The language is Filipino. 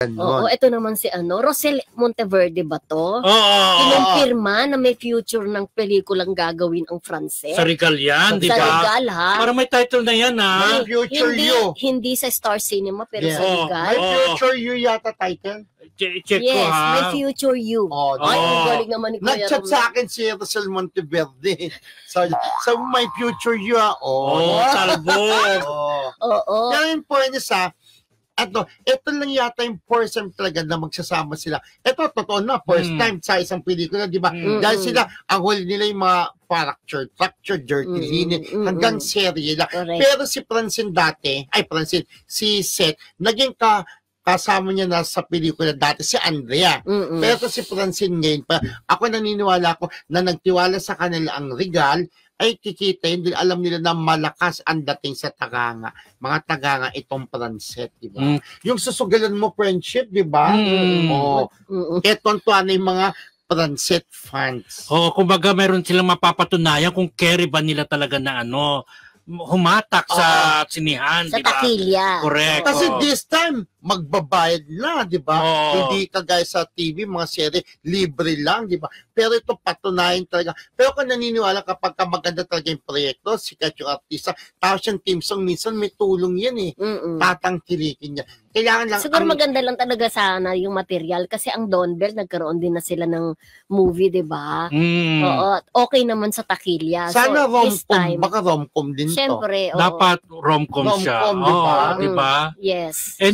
Oo, ito naman si Rosel Monteverde ba to? Oo. Kinumpirma na may future ng pelikulang gagawin ang Frances. Sa Regal yan, di Sa ba? Regal, ha? Para may title na yan, ha? May Future You. Hindi sa Star Cinema, pero Yeah. sa Regal. May Future You yata title. Check ko, Yes, ha? may Future You. Ay, ang galing naman ni Kuya Nag-chat sa akin si Rosel Monteverde. Sa may Future You, ha? Talbog. Oo. Yan yung point sa ito lang yata yung first time talaga na magsasama sila. Ito, totoo na, first time sa isang pelikula, di ba? Dahil sila, ang huli nila yung mga fractured, dirty linear, hanggang serye lang. Pero si Francine dati, si Seth, naging kasama niya na sa pelikula dati, si Andrea. Pero si Francine ngayon pa, ako naniniwala ko na nagtiwala sa kanila ang Regal, ay kikita, hindi alam nila na malakas ang dating sa taganga. Mga taganga itong Frances, di ba? Yung susugalan mo friendship, di ba? Ito ang tuwa na yung mga Frances fans. Kumbaga meron silang mapapatunayan kung carry ba nila talaga na humatak sa sinihan, sa di ba? takilya. Correct. Kasi this time, magbabayad na, di ba? Hindi kagaya sa TV, mga serye, libre lang, di ba? Pero ito patunayan talaga. Pero kung naniniwala kapag maganda talaga yung proyekto, sikat yung artista, tapos yung team song, minsan may tulong yan eh. Tatangkilikin niya. Kailangan lang... Siguro maganda lang talaga sana yung material kasi ang Don Bell, nagkaroon din na sila ng movie, di ba? Oo, okay naman sa takilya. Sana so, rom-com, baka rom-com din to. Siyempre, oo. Dapat rom-com siya. Rom-com, di ba? Di ba? Yes. Anyway,